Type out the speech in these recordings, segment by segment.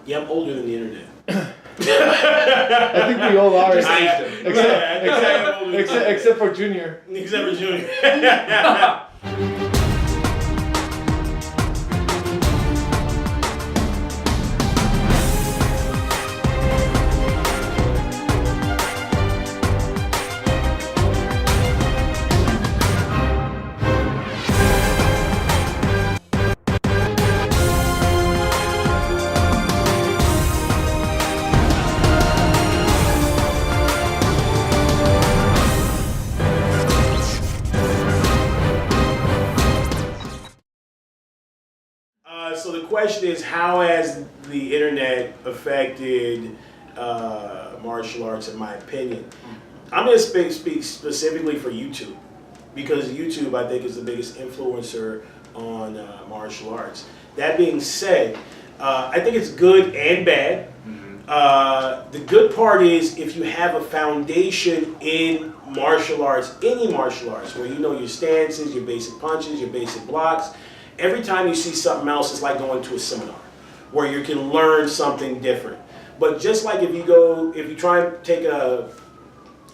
Yeah, I'm older than the internet. I think we all are. Except for Junior. Except for Junior. So the question is, how has the internet affected martial arts, in my opinion? I'm going to speak specifically for YouTube, because YouTube, I think, is the biggest influencer on martial arts. That being said, I think it's good and bad. The good part is if you have a foundation in martial arts, any martial arts, where you know your stances, your basic punches, your basic blocks. Every time you see something else, it's like going to a seminar where you can learn something different. But just like if you try and take a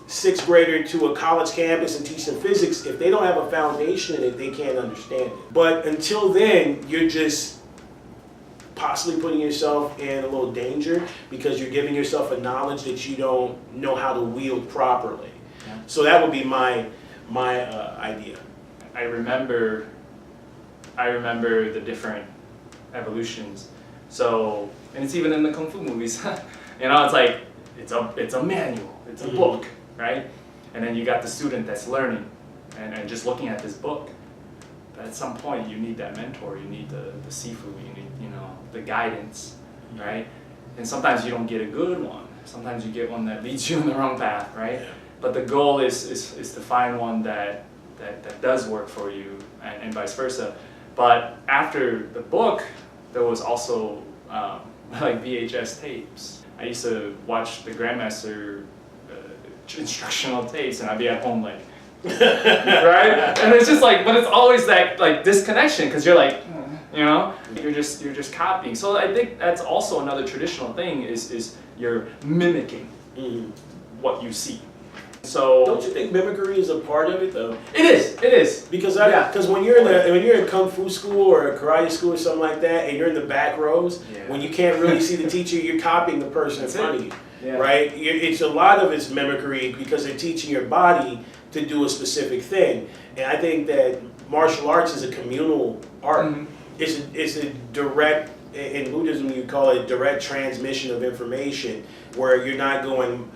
6th grader to a college campus and teach them physics, if they don't have a foundation in it, they can't understand it. But until then, you're just possibly putting yourself in a little danger because you're giving yourself a knowledge that you don't know how to wield properly. Yeah. So that would be my idea. I remember the different evolutions. So, and it's even in the Kung Fu movies. You know, it's like, it's a manual, it's a book, right? And then you got the student that's learning and just looking at this book. But at some point you need that mentor, you need the sifu, you need, you know, the guidance, right? And sometimes you don't get a good one. Sometimes you get one that leads you in the wrong path, right? Yeah. But the goal is to find one that does work for you and vice versa. But after the book, there was also like VHS tapes. I used to watch the Grandmaster instructional tapes, and I'd be at home like, right? And it's just like, but it's always that like disconnection because you're like, you know, you're just copying. So I think that's also another traditional thing is you're mimicking what you see. So don't you think mimicry is a part of it though? It is. Because when you're in kung fu school or a karate school or something like that, and you're in the back rows, when you can't really see the teacher, you're copying the person in front of you, right? It's a lot of it's mimicry because they're teaching your body to do a specific thing, and I think that martial arts is a communal art. It's a direct, in Buddhism you call it direct transmission of information, where you're not going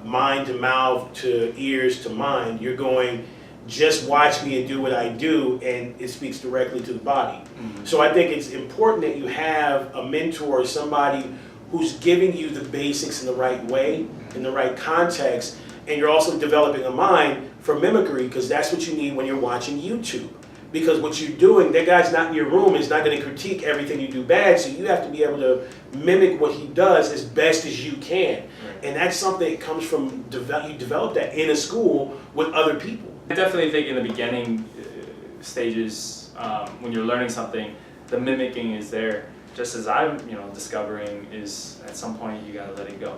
mind to mouth to ears to mind. You're going, just watch me and do what I do, and it speaks directly to the body. So I think it's important that you have a mentor, or somebody who's giving you the basics in the right way, in the right context, and you're also developing a mind for mimicry, because that's what you need when you're watching YouTube. Because what you're doing, that guy's not in your room, is not going to critique everything you do bad, so you have to be able to mimic what he does as best as you can. And that's something that comes from, you develop that in a school with other people. I definitely think in the beginning stages, when you're learning something, the mimicking is there. Just as I'm, discovering is at some point you gotta let it go.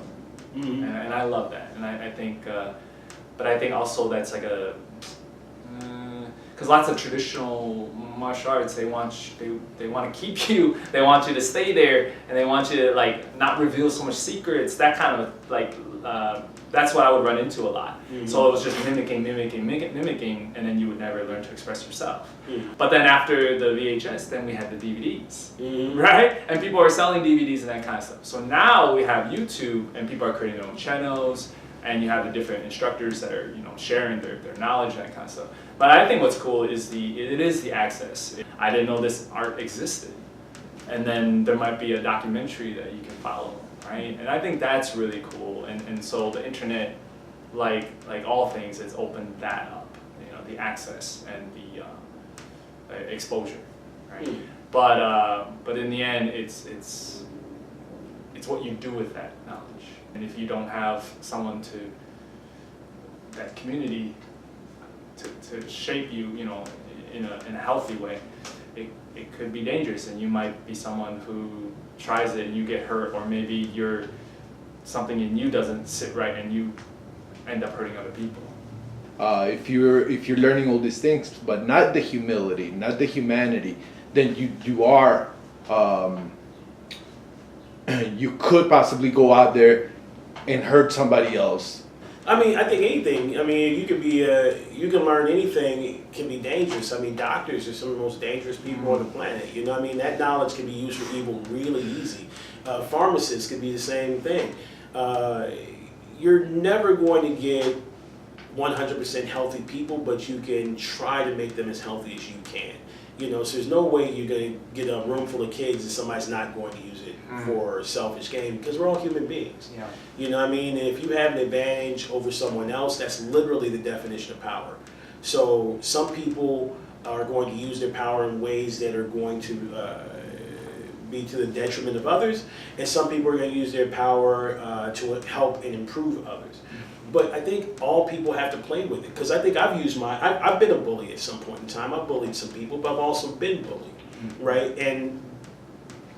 And I love that. And I think, but I think also that's like a, because lots of traditional martial arts, they want to keep you, they want you to stay there, and they want you to like not reveal so much secrets. That kind of like that's what I would run into a lot. So it was just mimicking, and then you would never learn to express yourself. But then after the VHS, then we had the DVDs, right? And people are selling DVDs and that kind of stuff. So now we have YouTube, and people are creating their own channels, and you have the different instructors that are sharing their knowledge and that kind of stuff. But I think what's cool is the access. I didn't know this art existed, and then there might be a documentary that you can follow, right? And I think that's really cool. And so the internet, like all things, it's opened that up, the access and the exposure, right? But in the end, it's what you do with that knowledge. And if you don't have someone that community to shape you, in a healthy way, it could be dangerous, and you might be someone who tries it and you get hurt, or maybe something in you doesn't sit right and you end up hurting other people. If you're learning all these things, but not the humility, not the humanity, then you are you could possibly go out there and hurt somebody else. I mean, I think anything. I mean, you can learn anything. It can be dangerous. I mean, doctors are some of the most dangerous people on the planet. You know what I mean? That knowledge can be used for evil really easy. Pharmacists could be the same thing. You're never going to get 100% healthy people, but you can try to make them as healthy as you can. You know, so there's no way you're going to get a room full of kids and somebody's not going to use it for selfish gain, because we're all human beings. Yeah. You know what I mean? And if you have an advantage over someone else, that's literally the definition of power. So some people are going to use their power in ways that are going to be to the detriment of others, and some people are going to use their power to help and improve others. But I think all people have to play with it, because I think I've been a bully at some point in time. I've bullied some people, but I've also been bullied, right? And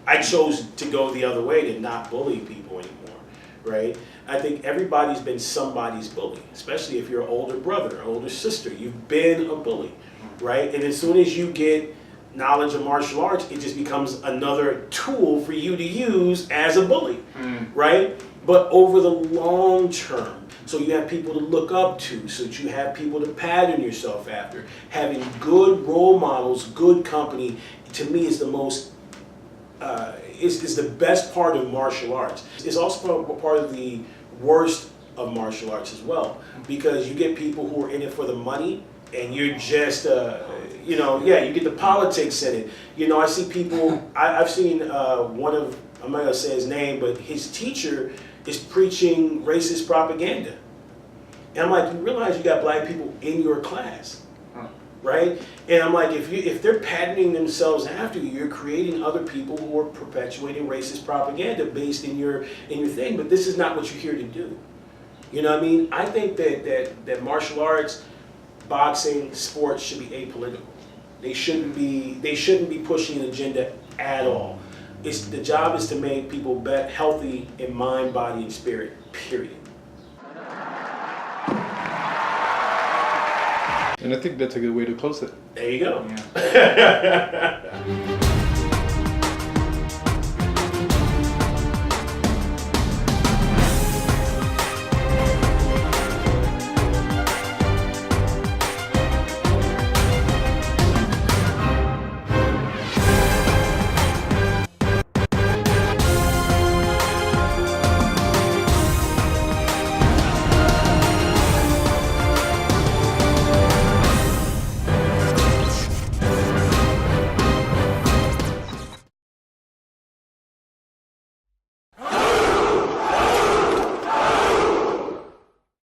I chose to go the other way, to not bully people anymore, right? I think everybody's been somebody's bully, especially if you're an older brother, older sister. You've been a bully, right? And as soon as you get knowledge of martial arts, it just becomes another tool for you to use as a bully, right? But over the long term, so you have people to look up to, so that you have people to pattern yourself after. Having good role models, good company, to me is the most, is the best part of martial arts. It's also part of the worst of martial arts as well, because you get people who are in it for the money, and you're just, you get the politics in it. You know, I see people, I've seen one of, I'm not gonna say his name, but his teacher is preaching racist propaganda. And I'm like, you realize you got black people in your class, right? And I'm like, if they're patterning themselves after you, you're creating other people who are perpetuating racist propaganda based in your thing. But this is not what you're here to do. You know what I mean? I think that martial arts, boxing, sports should be apolitical. They shouldn't be pushing an agenda at all. The job is to make people healthy in mind, body, and spirit, period. And I think that's a good way to close it. There you go. Yeah.